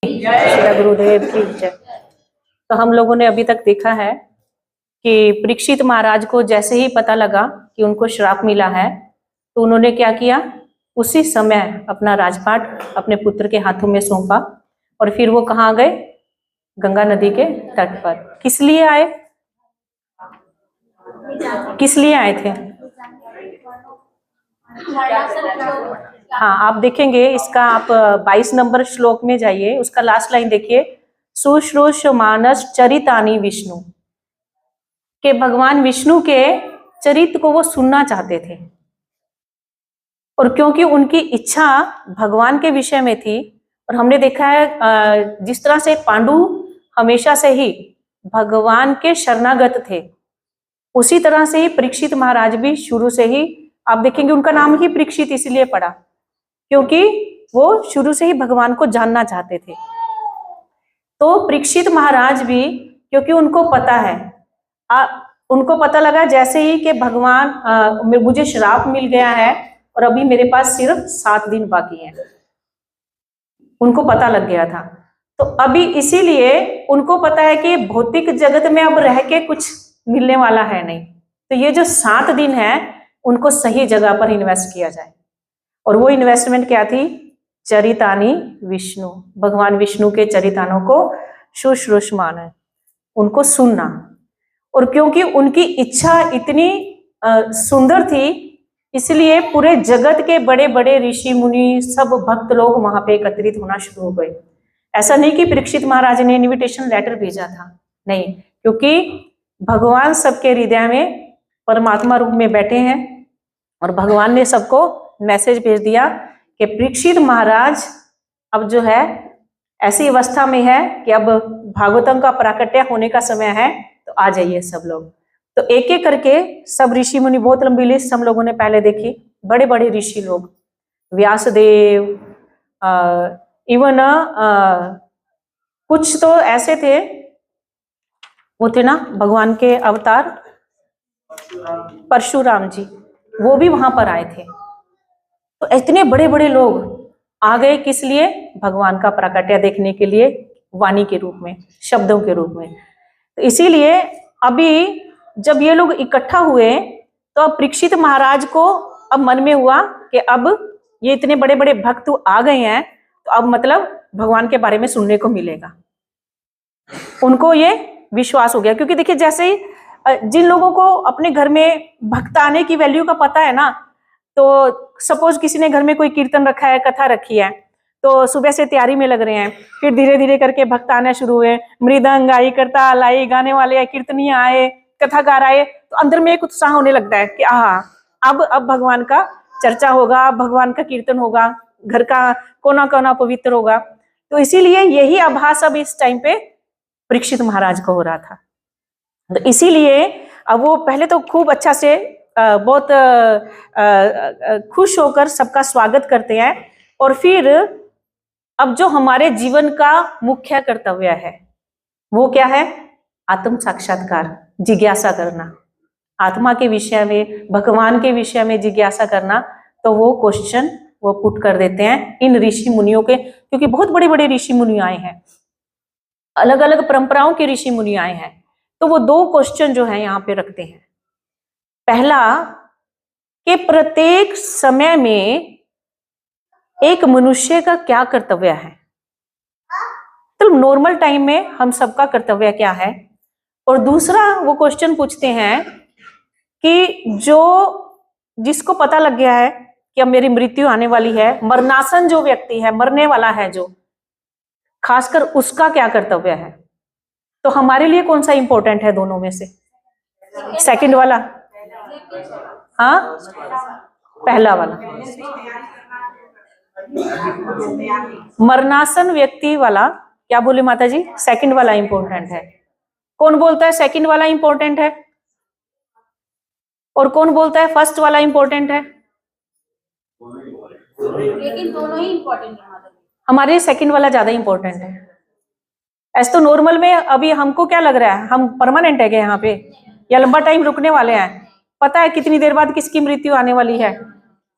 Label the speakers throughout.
Speaker 1: श्री गुरुदेव की जय। तो हम लोगों ने अभी तक देखा है कि परीक्षित महाराज को जैसे ही पता लगा कि उनको श्राप मिला है तो उन्होंने क्या किया, उसी समय अपना राजपाट अपने पुत्र के हाथों में सौंपा और फिर वो कहाँ गए, गंगा नदी के तट पर। किस लिए आए, किस लिए आए थे? हाँ, आप देखेंगे इसका, आप 22 नंबर श्लोक में जाइए, उसका लास्ट लाइन देखिए, सुश्रूष मानस चरितानी विष्णु, के भगवान विष्णु के चरित्र को वो सुनना चाहते थे। और क्योंकि उनकी इच्छा भगवान के विषय में थी, और हमने देखा है जिस तरह से पांडु हमेशा से ही भगवान के शरणागत थे, उसी तरह से ही परीक्षित महाराज भी शुरू से ही, आप देखेंगे उनका नाम ही परीक्षित इसलिए पड़ा क्योंकि वो शुरू से ही भगवान को जानना चाहते थे। तो परीक्षित महाराज भी, क्योंकि उनको पता है, उनको पता लगा जैसे ही कि भगवान मुझे श्राप मिल गया है और अभी मेरे पास सिर्फ 7 दिन बाकी हैं, उनको पता लग गया था। तो अभी इसीलिए उनको पता है कि भौतिक जगत में अब रह के कुछ मिलने वाला है नहीं, तो ये जो 7 दिन है उनको सही जगह पर इन्वेस्ट किया जाए। और वो इन्वेस्टमेंट क्या थी, चरितानी विष्णु, भगवान विष्णु के चरितानों को शुश्रूषमान है, उनको सुनना। और क्योंकि उनकी इच्छा इतनी सुंदर थी, इसलिए पूरे जगत के बड़े बड़े ऋषि मुनि सब भक्त लोग वहां पे एकत्रित होना शुरू हो गए। ऐसा नहीं कि परीक्षित महाराज ने इनविटेशन लेटर भेजा था, नहीं, क्योंकि भगवान सबके हृदय में परमात्मा रूप में बैठे हैं और भगवान ने सबको मैसेज भेज दिया कि परीक्षित महाराज अब जो है ऐसी अवस्था में है कि अब भागवतम का प्राकट्य होने का समय है, तो आ जाइए सब लोग। तो एक एक करके सब ऋषि मुनि, बहुत लंबी लिस्ट हम लोगों ने पहले देखी, बड़े बड़े ऋषि लोग, व्यासदेव, इवन कुछ तो ऐसे थे, वो थे ना भगवान के अवतार परशुराम जी, वो भी वहां पर आए थे। तो इतने बड़े बड़े लोग आ गए, किस लिए, भगवान का प्राकट्य देखने के लिए, वाणी के रूप में, शब्दों के रूप में। तो इसीलिए अभी जब ये लोग इकट्ठा हुए तो अब परीक्षित महाराज को अब मन में हुआ कि अब ये इतने बड़े बड़े भक्त आ गए हैं, तो अब मतलब भगवान के बारे में सुनने को मिलेगा। उनको ये विश्वास हो गया, क्योंकि देखिए जैसे ही जिन लोगों को अपने घर में भक्त आने की वैल्यू का पता है ना, तो सपोज किसी ने घर में कोई कीर्तन रखा है, कथा रखी है, तो सुबह से तैयारी में लग रहे हैं, फिर धीरे धीरे करके भक्त आने शुरू हुए, मृदंग आई, करताल आई, गाने वाले आए, कीर्तनिया आए, कथाकार आए, तो अंदर में एक उत्साह होने लगता है कि अब भगवान का चर्चा होगा, अब भगवान का कीर्तन होगा, घर का कोना कोना पवित्र होगा। तो इसीलिए यही आभास अब इस टाइम पे परीक्षित महाराज को हो रहा था। तो इसीलिए अब वो पहले तो खूब अच्छा से बहुत खुश होकर सबका स्वागत करते हैं, और फिर अब जो हमारे जीवन का मुख्य कर्तव्य है वो क्या है, आत्म साक्षात्कार, जिज्ञासा करना, आत्मा के विषय में, भगवान के विषय में जिज्ञासा करना। तो वो क्वेश्चन वो पुट कर देते हैं इन ऋषि मुनियों के, क्योंकि बहुत बड़े बड़े ऋषि मुनि आए हैं, अलग अलग परंपराओं के ऋषि मुनि आए हैं। तो वो 2 क्वेश्चन जो है यहाँ पे रखते हैं। पहला कि प्रत्येक समय में एक मनुष्य का क्या कर्तव्य है, तो नॉर्मल टाइम में हम सबका कर्तव्य क्या है। और दूसरा वो क्वेश्चन पूछते हैं कि जो जिसको पता लग गया है कि अब मेरी मृत्यु आने वाली है, मरणासन जो व्यक्ति है, मरने वाला है जो, खासकर उसका क्या कर्तव्य है। तो हमारे लिए कौन सा इंपॉर्टेंट है दोनों में से, सेकंड वाला, हाँ पहला वाला, मरणासन व्यक्ति वाला, क्या बोले माता जी, सेकंड वाला इंपॉर्टेंट है। कौन बोलता है सेकंड वाला इंपॉर्टेंट है, और कौन बोलता है फर्स्ट वाला इंपॉर्टेंट है? लेकिन दोनों ही इंपॉर्टेंट है हमारे लिए, सेकंड वाला ज्यादा इंपॉर्टेंट है। ऐसे तो नॉर्मल में अभी हमको क्या लग रहा है, हम परमानेंट है क्या यहाँ पे, या लंबा टाइम रुकने वाले हैं? पता है कितनी देर बाद किसकी मृत्यु आने वाली है,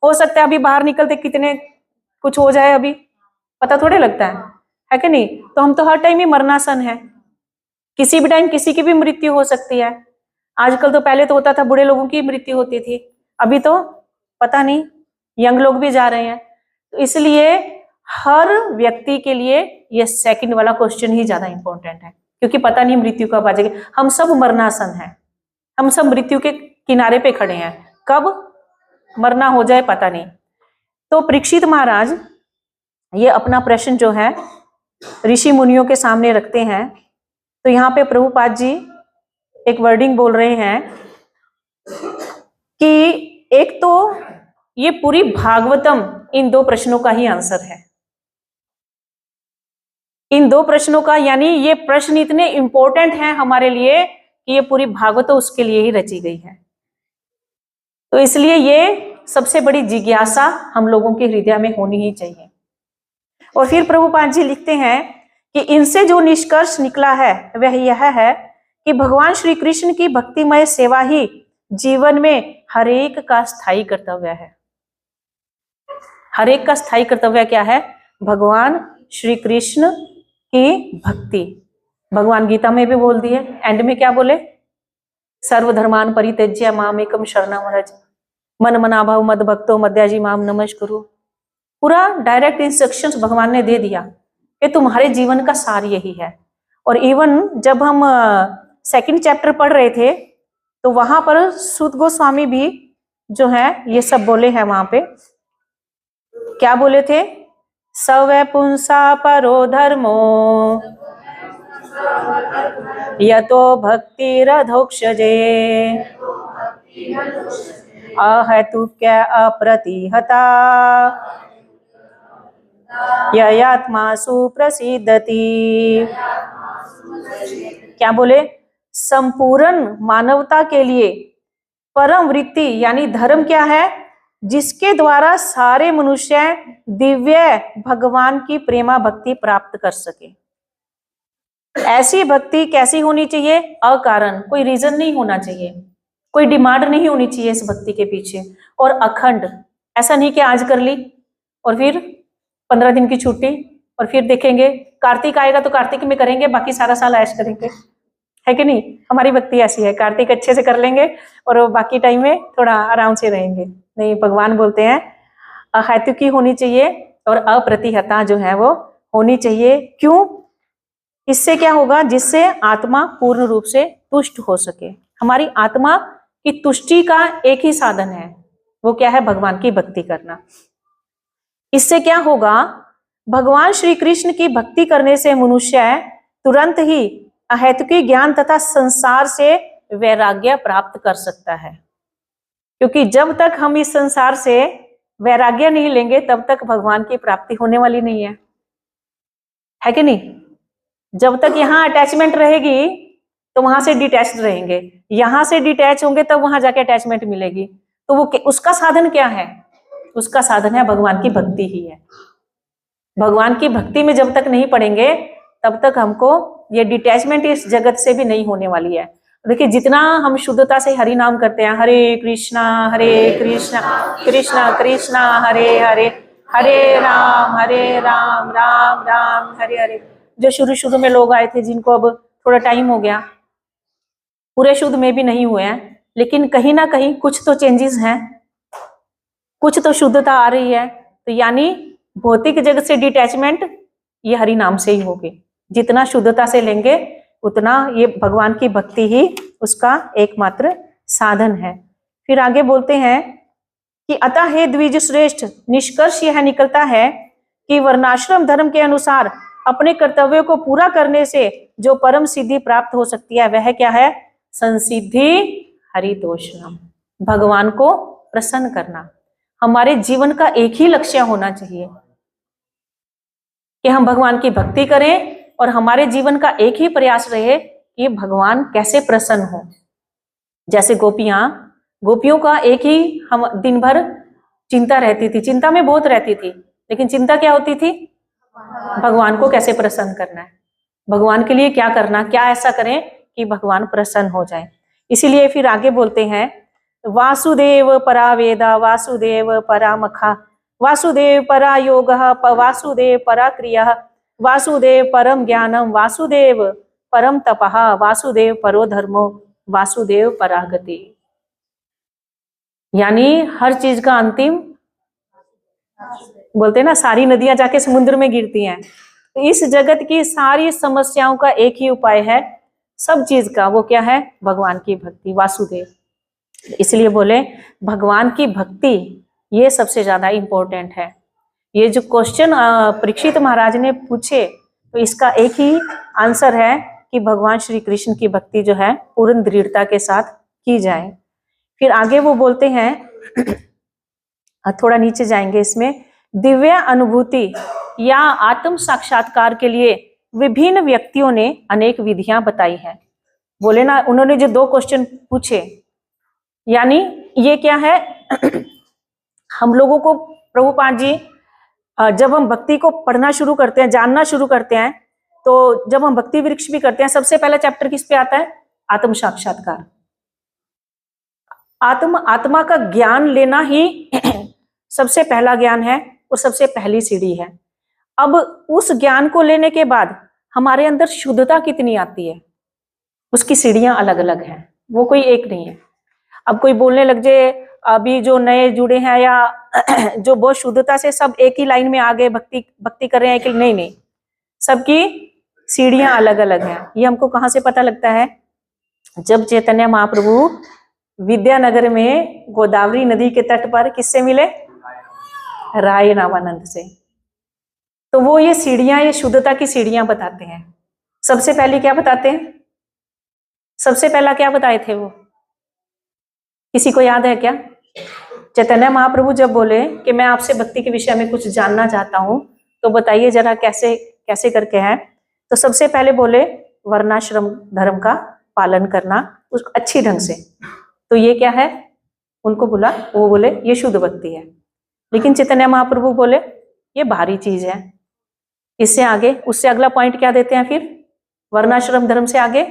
Speaker 1: हो सकता है अभी बाहर निकलते कितने कुछ हो जाए, अभी पता थोड़े लगता है। है कि नहीं? तो हम तो हर टाइम ही मरनासन है, किसी भी टाइम किसी की भी मृत्यु हो सकती है। आजकल तो, पहले तो होता था बूढ़े लोगों की मृत्यु होती थी, अभी तो पता नहीं, यंग लोग भी जा रहे हैं। तो इसलिए हर व्यक्ति के लिए ये सेकंड वाला क्वेश्चन ही ज्यादा इंपॉर्टेंट है, क्योंकि पता नहीं मृत्यु कब आ जाएगी। हम सब मरनासन है, हम सब मृत्यु के किनारे पे खड़े हैं, कब मरना हो जाए पता नहीं। तो परीक्षित महाराज ये अपना प्रश्न जो है ऋषि मुनियों के सामने रखते हैं। तो यहाँ पे प्रभुपाद जी एक वर्डिंग बोल रहे हैं कि एक तो ये पूरी भागवतम इन दो प्रश्नों का ही आंसर है, इन दो प्रश्नों का, यानी ये प्रश्न इतने इंपॉर्टेंट हैं हमारे लिए कि ये पूरी भागवत उसके लिए ही रची गई है। तो इसलिए ये सबसे बड़ी जिज्ञासा हम लोगों के हृदय में होनी ही चाहिए। और फिर प्रभुपाद जी लिखते हैं कि इनसे जो निष्कर्ष निकला है वह यह है कि भगवान श्री कृष्ण की भक्तिमय सेवा ही जीवन में हर एक का स्थायी कर्तव्य है। हर एक का स्थायी कर्तव्य क्या है? भगवान श्री कृष्ण की भक्ति। भगवान गीता में भी बोल दिए, एंड में क्या बोले? सर्वधर्मान परित्यज्य माम एकम शरणम व्रज मन मना भाव मद भक्तो मद्याजी माम नमस्कुरु। पूरा डायरेक्ट इंस्ट्रक्शंस भगवान ने दे दिया कि तुम्हारे जीवन का सार यही है। और इवन जब हम सेकंड चैप्टर पढ़ रहे थे तो वहां पर सूत गोस्वामी भी जो है ये सब बोले हैं। वहां पे क्या बोले थे? सवै पुंसा परो धर्मो यतो भक्तिरधोक्षजे अहेतुक्य अप्रतिहता ययात्मा सुप्रसिद्धति। क्या बोले? संपूर्ण मानवता के लिए परम वृत्ति यानी धर्म क्या है? जिसके द्वारा सारे मनुष्य दिव्य भगवान की प्रेमा भक्ति प्राप्त कर सके। ऐसी भक्ति कैसी होनी चाहिए? अकारण, कोई रीजन नहीं होना चाहिए, कोई डिमांड नहीं होनी चाहिए इस भक्ति के पीछे। और अखंड, ऐसा नहीं कि आज कर ली और फिर 15 दिन की छुट्टी और फिर देखेंगे कार्तिक आएगा तो कार्तिक में करेंगे, बाकी सारा साल ऐश करेंगे, है कि नहीं? हमारी भक्ति ऐसी है, कार्तिक अच्छे से कर लेंगे और बाकी टाइम में थोड़ा आराम से रहेंगे। नहीं, भगवान बोलते हैं अहेतुकी होनी चाहिए और अप्रतिहता जो है वो होनी चाहिए। क्यों? इससे क्या होगा? जिससे आत्मा पूर्ण रूप से तुष्ट हो सके। हमारी आत्मा की तुष्टि का एक ही साधन है, वो क्या है? भगवान की भक्ति करना। इससे क्या होगा? भगवान श्री कृष्ण की भक्ति करने से मनुष्य तुरंत ही अहेतुकी ज्ञान तथा संसार से वैराग्य प्राप्त कर सकता है। क्योंकि जब तक हम इस संसार से वैराग्य नहीं लेंगे तब तक भगवान की प्राप्ति होने वाली नहीं है कि नहीं? जब तक यहाँ अटैचमेंट रहेगी तो वहां से डिटैच्ड रहेंगे, यहां से डिटैच होंगे तब वहां जाके अटैचमेंट मिलेगी। तो वो उसका साधन क्या है? उसका साधन है भगवान की भक्ति ही है। भगवान की भक्ति में जब तक नहीं पड़ेंगे तब तक हमको ये डिटैचमेंट इस जगत से भी नहीं होने वाली है। देखिए, जितना हम शुद्धता से हरि नाम करते हैं, हरे कृष्णा कृष्णा कृष्णा हरे हरे, हरे राम राम राम हरे हरे। जो शुरू में लोग आए थे जिनको अब थोड़ा टाइम हो गया, पूरे शुद्ध में भी नहीं हुए हैं, लेकिन कहीं ना कहीं कुछ तो चेंजेस हैं, कुछ तो शुद्धता आ रही है। तो यानी भौतिक जगत से डिटैचमेंट ये हरि नाम से ही होगी। जितना शुद्धता से लेंगे उतना ये भगवान की भक्ति ही उसका एकमात्र साधन है। फिर आगे बोलते हैं कि अतः हे द्विज श्रेष्ठ, निष्कर्ष यह निकलता है कि वर्णाश्रम धर्म के अनुसार अपने कर्तव्यों को पूरा करने से जो परम सिद्धि प्राप्त हो सकती है वह क्या है? संसिद्धि हरितोषणम, भगवान को प्रसन्न करना। हमारे जीवन का एक ही लक्ष्य होना चाहिए कि हम भगवान की भक्ति करें और हमारे जीवन का एक ही प्रयास रहे कि भगवान कैसे प्रसन्न हो। जैसे गोपियों का एक ही हम दिन भर चिंता रहती थी, चिंता में बहुत रहती थी, लेकिन चिंता क्या होती थी? भगवान को कैसे प्रसन्न करना है, भगवान के लिए क्या करना, क्या ऐसा करें कि भगवान प्रसन्न हो जाए। इसीलिए फिर आगे बोलते हैं वासुदेव परा वेदा वासुदेव परा मखा वासुदेव परा योग वासुदेव परा क्रिया वासुदेव परम ज्ञानम, वासुदेव परम तपः, वासुदेव परो धर्मो, वासुदेव परागति। यानी हर चीज का अंतिम, बोलते हैं ना सारी नदियां जाके समुद्र में गिरती हैं, तो इस जगत की सारी समस्याओं का एक ही उपाय है, सब चीज का, वो क्या है? भगवान की भक्ति, वासुदेव। इसलिए बोले भगवान की भक्ति ये सबसे ज्यादा इंपॉर्टेंट है। ये जो क्वेश्चन परीक्षित महाराज ने पूछे, तो इसका एक ही आंसर है कि भगवान श्री कृष्ण की भक्ति जो है पूर्ण दृढ़ता के साथ की जाए। फिर आगे वो बोलते हैं, थोड़ा नीचे जाएंगे इसमें, दिव्य अनुभूति या आत्म साक्षात्कार के लिए विभिन्न व्यक्तियों ने अनेक विधियां बताई हैं। बोले ना, उन्होंने जो 2 क्वेश्चन पूछे, यानी ये क्या है हम लोगों को प्रभुपाद जी जब हम भक्ति को पढ़ना शुरू करते हैं, जानना शुरू करते हैं, तो जब हम भक्ति वृक्ष भी करते हैं, सबसे पहला चैप्टर किस पे आता है? आत्म साक्षात्कार। आत्मा का ज्ञान लेना ही सबसे पहला ज्ञान है और सबसे पहली सीढ़ी है। अब उस ज्ञान को लेने के बाद हमारे अंदर शुद्धता कितनी आती है, उसकी सीढ़ियां अलग अलग हैं, वो कोई एक नहीं है। अब कोई बोलने लग जाए, अभी जो नए जुड़े हैं या जो बहुत शुद्धता से सब एक ही लाइन में आगे भक्ति कर रहे हैं कि नहीं, सबकी सीढ़ियां अलग अलग हैं। ये हमको कहाँ से पता लगता है? जब चैतन्य महाप्रभु विद्यानगर में गोदावरी नदी के तट पर किससे मिले? राय रामानंद से। तो वो ये सीढ़ियां, ये शुद्धता की सीढ़ियां बताते हैं। सबसे पहले क्या बताते हैं? सबसे पहला क्या बताए थे वो? किसी को याद है क्या? चैतन्य महाप्रभु जब बोले कि मैं आपसे भक्ति के विषय में कुछ जानना चाहता हूं, तो बताइए जरा कैसे कैसे करके है। तो सबसे पहले बोले वर्णाश्रम धर्म का पालन करना उस अच्छी ढंग से। तो ये क्या है? उनको बोला, वो बोले ये शुद्ध भक्ति है। लेकिन चैतन्य महाप्रभु बोले ये भारी चीज है। इससे आगे, उससे अगला पॉइंट क्या देते हैं फिर? वर्णाश्रम धर्म से आगे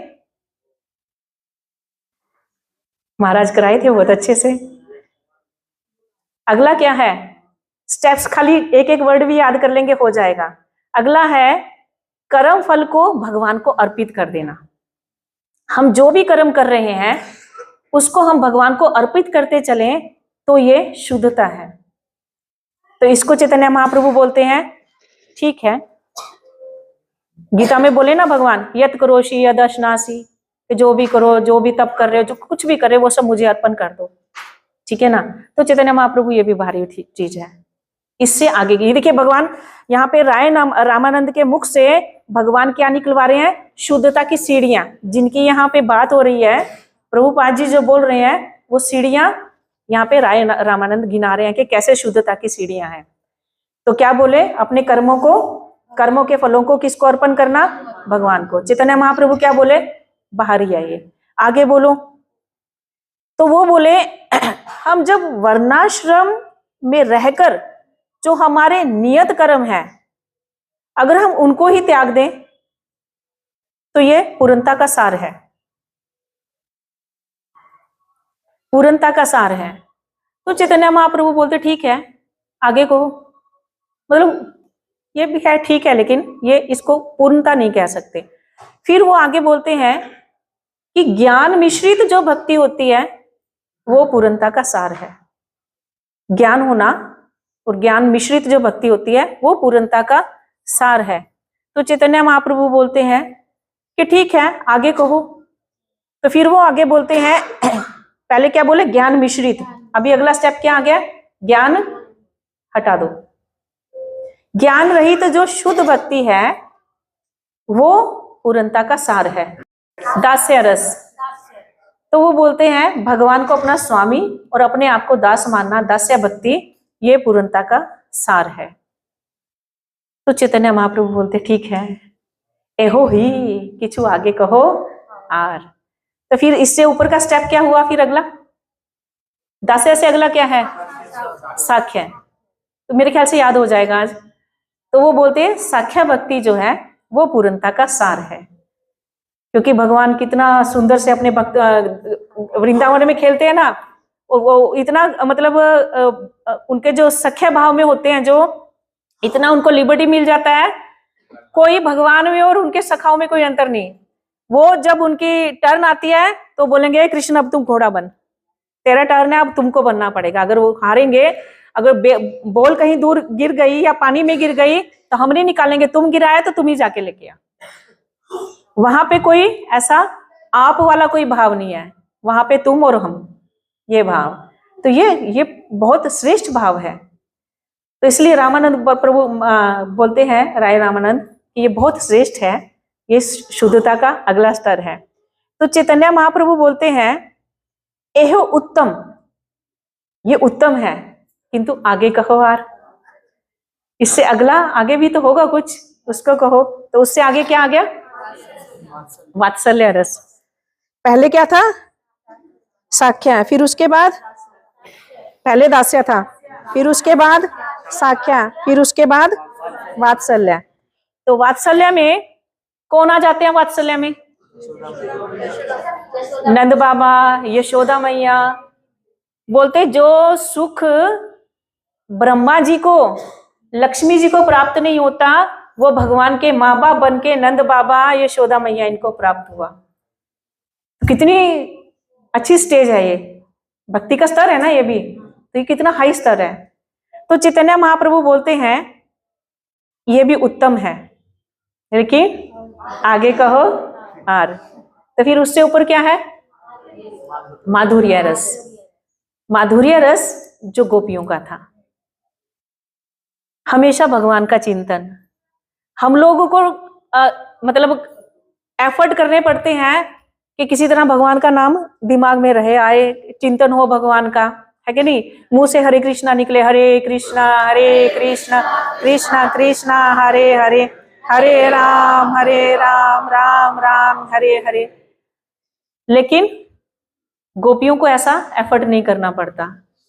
Speaker 1: महाराज कराए थे बहुत अच्छे से। अगला क्या है? स्टेप्स खाली एक एक वर्ड भी याद कर लेंगे हो जाएगा। अगला है कर्म फल को भगवान को अर्पित कर देना। हम जो भी कर्म कर रहे हैं उसको हम भगवान को अर्पित करते चलें, तो ये शुद्धता है। तो इसको चैतन्य महाप्रभु बोलते हैं, ठीक है, गीता में बोले ना भगवान, यत करोषि यद अश्नासी, जो भी करो, जो भी तप कर रहे हो, जो कुछ भी करे वो सब मुझे अर्पण कर दो, ठीक है ना। तो चैतन्य महाप्रभु ये भी भारी चीज है। इससे आगे की देखिए, भगवान यहाँ पे रामानंद के मुख से भगवान क्या निकलवा रहे हैं? शुद्धता की सीढ़ियां, जिनकी यहाँ पे बात हो रही है, प्रभुपाद जी जो बोल रहे हैं, वो सीढ़ियां यहाँ पे रामानंद गिना रहे हैं कि कैसे शुद्धता की सीढ़ियां हैं। तो क्या बोले? अपने कर्मों के फलों को किसको अर्पण करना? भगवान को। चैतन्य महाप्रभु क्या बोले? बाहर ही आइए, आगे बोलो। तो वो बोले हम जब वर्णाश्रम में रहकर जो हमारे नियत कर्म है, अगर हम उनको ही त्याग दें तो ये पूर्णता का सार है, पूर्णता का सार है। तो चैतन्य महाप्रभु बोलते ठीक है, आगे को, मतलब ये भी है ठीक है, लेकिन ये इसको पूर्णता नहीं कह सकते। फिर वो आगे बोलते हैं कि ज्ञान मिश्रित जो भक्ति होती है वो पूर्णता का सार है। ज्ञान होना और ज्ञान मिश्रित जो भक्ति होती है वो पूर्णता का सार है। तो चैतन्य महाप्रभु बोलते हैं कि ठीक है, आगे कहो। तो फिर वो आगे बोलते हैं पहले क्या बोले? ज्ञान मिश्रित। अभी अगला स्टेप क्या आ गया? ज्ञान हटा दो। ज्ञान रहित जो शुद्ध भक्ति है वो पूर्णता का सार है, दास्य रस। तो वो बोलते हैं भगवान को अपना स्वामी और अपने आप को दास मानना, दास्य भक्ति, ये पूर्णता का सार है। तो चैतन्य महाप्रभु बोलते ठीक है, एहो ही किछु आगे कहो आर। तो फिर इससे ऊपर का स्टेप क्या हुआ? फिर अगला दास्य से अगला क्या है? साख्य। तो मेरे ख्याल से याद हो जाएगा आज। तो वो बोलते हैं साख्य भक्ति जो है वो पूर्णता का सार है, क्योंकि भगवान कितना सुंदर से अपने भक्त वृंदावन में खेलते हैं ना, वो इतना मतलब उनके जो सख्य भाव में होते हैं, जो इतना उनको लिबर्टी मिल जाता है, कोई भगवान में और उनके सखाओं में कोई अंतर नहीं। वो जब उनकी टर्न आती है तो बोलेंगे कृष्ण अब तुम घोड़ा बन, तेरा टर्न है, अब तुमको बनना पड़ेगा। अगर वो हारेंगे, अगर बॉल कहीं दूर गिर गई या पानी में गिर गई तो हम नहीं निकालेंगे, तुम गिराया तो तुम ही जाके लेके आ। वहां पे कोई ऐसा आप वाला कोई भाव नहीं है, वहां पे तुम और हम, ये भाव। तो ये बहुत श्रेष्ठ भाव है। तो इसलिए रामानंद प्रभु बोलते हैं, राय रामानंद, कि ये बहुत श्रेष्ठ है, ये शुद्धता का अगला स्तर है। तो चैतन्य महाप्रभु बोलते हैं एहो उत्तम, ये उत्तम है, किंतु आगे कहो यार, इससे अगला आगे भी तो होगा कुछ, उसको कहो। तो उससे आगे क्या आ गया? वात्सल्य रस। पहले क्या था? साख्या, फिर उसके बाद पहले दास्य था, फिर उसके बाद साख्या, फिर उसके बाद वात्सल्य। तो वात्सल्य में कौन आ जाते हैं? वात्सल्य में नंद बाबा, यशोदा मैया। बोलते जो सुख ब्रह्मा जी को, लक्ष्मी जी को प्राप्त नहीं होता, वो भगवान के माँ बाप बन के नंद बाबा, यशोदा मैया इनको प्राप्त हुआ। कितनी अच्छी स्टेज है ये, भक्ति का स्तर है ना ये भी, तो ये कितना हाई स्तर है। तो चैतन्य महाप्रभु बोलते हैं ये भी उत्तम है, लेकिन आगे कहो आर। तो फिर उससे ऊपर क्या है? माधुर्य रस। माधुर्य रस जो गोपियों का था, हमेशा भगवान का चिंतन। हम लोगों को मतलब एफर्ट करने पड़ते हैं कि किसी तरह भगवान का नाम दिमाग में रहे, आए, चिंतन हो भगवान का, है कि नहीं? मुंह से हरे कृष्णा निकले, हरे कृष्णा कृष्णा कृष्णा हरे हरे, हरे राम राम राम हरे हरे। लेकिन गोपियों को ऐसा एफर्ट नहीं करना पड़ता,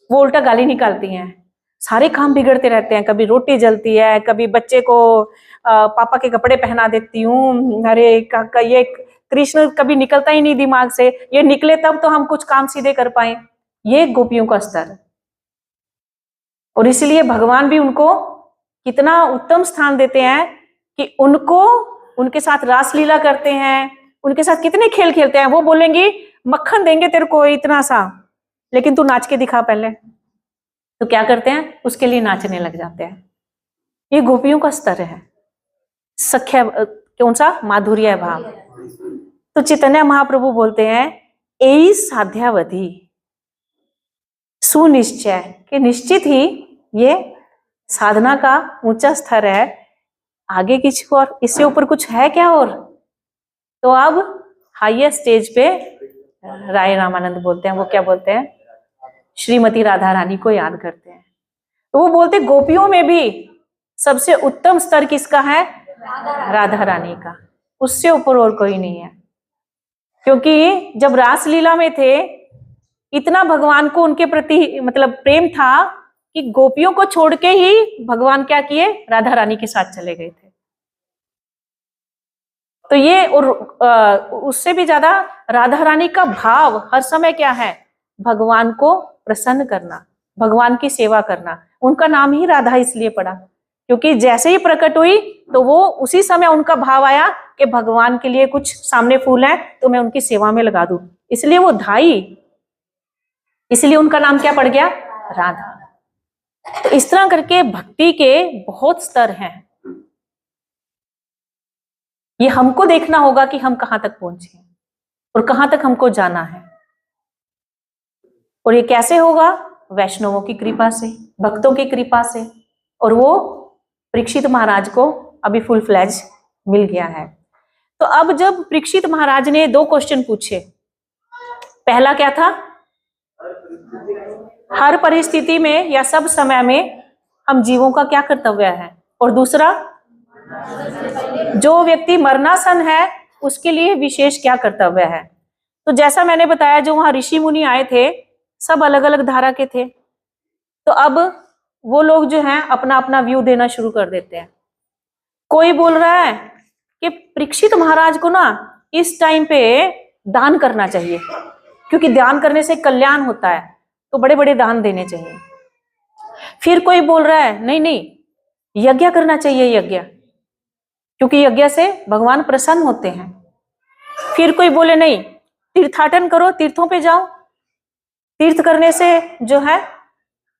Speaker 1: वो उल्टा गाली निकालती हैं, सारे काम बिगड़ते रहते हैं। कभी रोटी जलती है, कभी बच्चे को पापा के कपड़े पहना देती हूँ, अरे ये कृष्ण कभी निकलता ही नहीं दिमाग से, ये निकले तब तो हम कुछ काम सीधे कर पाए। ये गोपियों का स्तर। और इसलिए भगवान भी उनको कितना उत्तम स्थान देते हैं कि उनको, उनके साथ रासलीला करते हैं, उनके साथ कितने खेल खेलते हैं। वो बोलेंगी मक्खन देंगे तेरे को इतना सा, लेकिन तू नाच के दिखा पहले। तो क्या करते हैं? उसके लिए नाचने लग जाते हैं। ये गोपियों का स्तर है, सख्या, कौन सा? माधुर्य भाव। तो चैतन्य महाप्रभु बोलते हैं एई साध्यावधि सुनिश्चय, कि निश्चित ही ये साधना का ऊंचा स्तर है, आगे किसी और इससे ऊपर कुछ है क्या? और तो अब हाईएस्ट स्टेज पे राय रामानंद बोलते हैं, वो क्या बोलते हैं? श्रीमती राधा रानी को याद करते हैं। तो वो बोलते गोपियों में भी सबसे उत्तम स्तर किसका है? राधा रानी का, उससे ऊपर और कोई नहीं है। क्योंकि जब रासलीला में थे, इतना भगवान को उनके प्रति मतलब प्रेम था कि गोपियों को छोड़ के ही भगवान क्या किए? राधा रानी के साथ चले गए थे। तो ये, और उससे भी ज्यादा राधा रानी का भाव हर समय क्या है? भगवान को प्रसन्न करना, भगवान की सेवा करना। उनका नाम ही राधा इसलिए पड़ा क्योंकि जैसे ही प्रकट हुई तो वो उसी समय उनका भाव आया कि भगवान के लिए कुछ सामने फूल है तो मैं उनकी सेवा में लगा दूं, इसलिए वो धाई, इसलिए उनका नाम क्या पड़ गया? राधा। तो इस तरह करके भक्ति के बहुत स्तर हैं। ये हमको देखना होगा कि हम कहां तक पहुंचे और कहां तक हमको जाना है। और ये कैसे होगा? वैष्णवों की कृपा से, भक्तों की कृपा से। और वो परीक्षित महाराज को अभी फुल फ्लैज मिल गया है। तो अब जब परीक्षित महाराज ने 2 क्वेश्चन पूछे, पहला क्या था? हर परिस्थिति में या सब समय में हम जीवों का क्या कर्तव्य है, और दूसरा जो व्यक्ति मरणासन है उसके लिए विशेष क्या कर्तव्य है। तो जैसा मैंने बताया, जो वहां ऋषि मुनि आए थे सब अलग अलग धारा के थे। तो अब वो लोग जो हैं अपना अपना व्यू देना शुरू कर देते हैं। कोई बोल रहा है कि परीक्षित महाराज को ना इस टाइम पे दान करना चाहिए, क्योंकि दान करने से कल्याण होता है, तो बड़े बड़े दान देने चाहिए। फिर कोई बोल रहा है नहीं नहीं, यज्ञ करना चाहिए, यज्ञ। क्योंकि यज्ञ से भगवान प्रसन्न होते हैं। फिर कोई बोले नहीं तीर्थाटन करो, तीर्थों पे जाओ, तीर्थ करने से जो है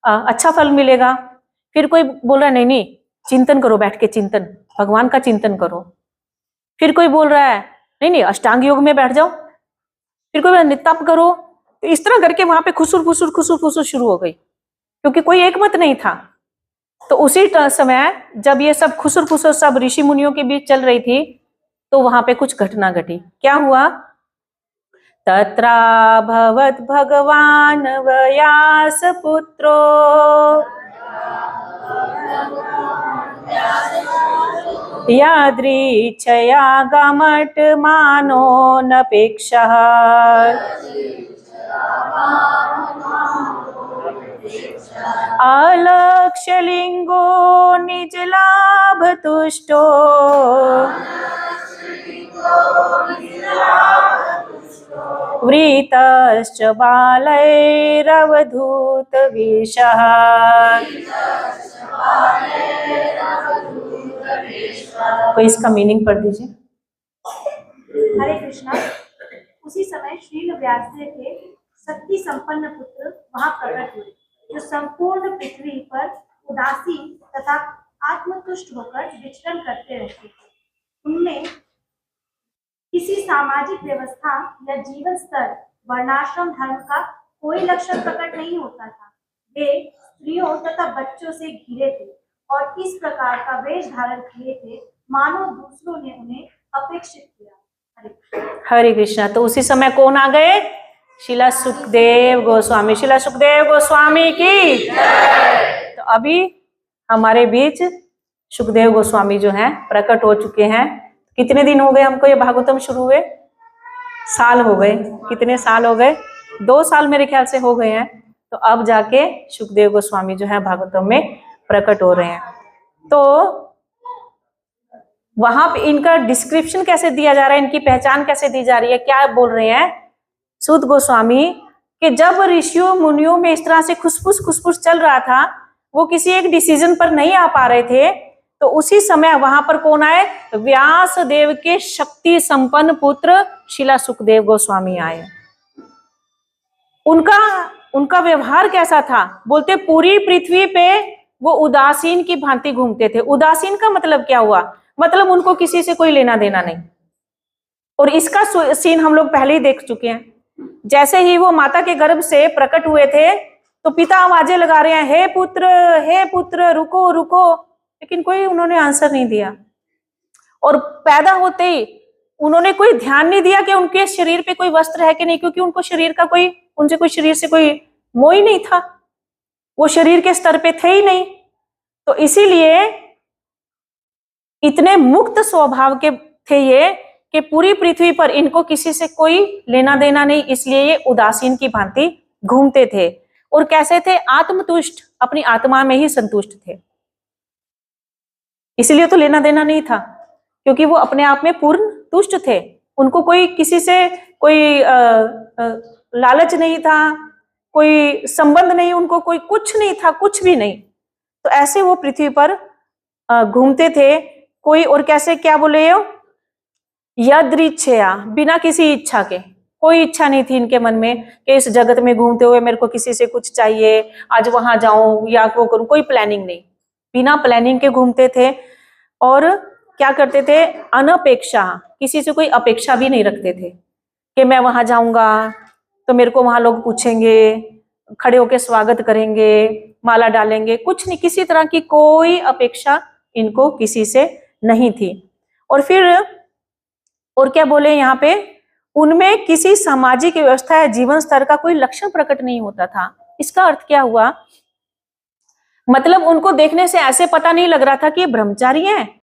Speaker 1: अच्छा फल मिलेगा। फिर कोई बोल रहा है नहीं नहीं चिंतन करो, बैठ के चिंतन, भगवान का चिंतन करो। फिर कोई बोल रहा है नहीं नहीं अष्टांग योग में बैठ जाओ। फिर कोई नितप करो। तो इस तरह करके वहां पे खुसुर फुसुर शुरू हो गई, क्योंकि कोई एक मत नहीं था। तो उसी समय जब ये सब खुसुर फुसुर सब ऋषि मुनियों के बीच चल रही थी, तो वहां पे कुछ घटना घटी। क्या हुआ? तत्राभवत् भगवान व्यास पुत्रो यादृच्छया गमट मानो नपेक्षः अलक्ष्यलिंगो निजलाभ तुष्टो वृतश्च बालैरवधूत विषः। कोई इसका मीनिंग पढ़ दीजिए।
Speaker 2: हरे कृष्णा। उसी समय श्रील व्यासदेव के शक्ति संपन्न पुत्र वहां प्रकट हुए, जो संपूर्ण पृथ्वी पर उदासीन तथा आत्मतुष्ट होकर विचरण करते रहते थे। उनमें किसी सामाजिक व्यवस्था या जीवन स्तर, वर्णाश्रम धर्म का कोई लक्षण प्रकट नहीं होता था। वे स्त्रियों तथा बच्चों से घिरे थे और इस प्रकार का वेश धारण किए थे मानो दूसरों ने उन्हें अपेक्षित किया।
Speaker 1: हरे कृष्णा। तो उसी समय कौन आ गए? शिला सुखदेव गोस्वामी। शिला सुखदेव गोस्वामी की। तो अभी हमारे बीच सुखदेव गोस्वामी जो हैं प्रकट हो चुके हैं। कितने दिन हो गए हमको ये भागवतम शुरू हुए? साल हो गए। कितने साल हो गए? 2 साल मेरे ख्याल से हो गए हैं। तो अब जाके सुखदेव गोस्वामी जो है भागवतम में प्रकट हो रहे हैं। तो वहां पे इनका डिस्क्रिप्शन कैसे दिया जा रहा है, इनकी पहचान कैसे दी जा रही है? क्या बोल रहे हैं सूत गोस्वामी कि जब ऋषियों मुनियों में इस तरह से खुसफुस चल रहा था, वो किसी एक डिसीजन पर नहीं आ पा रहे थे, तो उसी समय वहां पर कौन आए? व्यास देव के शक्ति संपन्न पुत्र शिला सुखदेव गोस्वामी आए। उनका व्यवहार कैसा था? बोलते पूरी पृथ्वी पे वो उदासीन की भांति घूमते थे। उदासीन का मतलब क्या हुआ? मतलब उनको किसी से कोई लेना देना नहीं। और इसका सीन हम लोग पहले ही देख चुके हैं। जैसे ही वो माता के गर्भ से प्रकट हुए थे, तो पिता आवाजें लगा रहे हैं, हे पुत्र रुको रुको, लेकिन कोई उन्होंने आंसर नहीं दिया। और पैदा होते ही उन्होंने कोई ध्यान नहीं दिया कि उनके शरीर पे कोई वस्त्र है कि नहीं, क्योंकि उनको शरीर का उनसे कोई शरीर से कोई मोह ही नहीं था, वो शरीर के स्तर पे थे ही नहीं। तो इसीलिए इतने मुक्त स्वभाव के थे ये कि पूरी पृथ्वी पर इनको किसी से कोई लेना देना नहीं, इसलिए ये उदासीन की भांति घूमते थे। और कैसे थे? आत्मतुष्ट, अपनी आत्मा में ही संतुष्ट थे। इसलिए तो लेना देना नहीं था, क्योंकि वो अपने आप में पूर्ण तुष्ट थे। उनको कोई किसी से कोई लालच नहीं था, कोई संबंध नहीं, उनको कोई कुछ नहीं था, कुछ भी नहीं। तो ऐसे वो पृथ्वी पर घूमते थे। कोई और कैसे, क्या बोले हो? यदृच्छया, बिना किसी इच्छा के। कोई इच्छा नहीं थी इनके मन में कि इस जगत में घूमते हुए मेरे को किसी से कुछ चाहिए, आज वहां जाऊं या वो करूं। कोई प्लानिंग नहीं, बिना प्लानिंग के घूमते थे। और क्या करते थे? अनपेक्षा, किसी से कोई अपेक्षा भी नहीं रखते थे कि मैं वहां जाऊंगा तो मेरे को वहां लोग पूछेंगे, खड़े होके स्वागत करेंगे, माला डालेंगे। कुछ नहीं, किसी तरह की कोई अपेक्षा इनको किसी से नहीं थी। और फिर और क्या बोले यहाँ पे? उनमें किसी सामाजिक व्यवस्था या जीवन स्तर का कोई लक्षण प्रकट नहीं होता था। इसका अर्थ क्या हुआ? मतलब उनको देखने से ऐसे पता नहीं लग रहा था कि ये ब्रह्मचारी हैं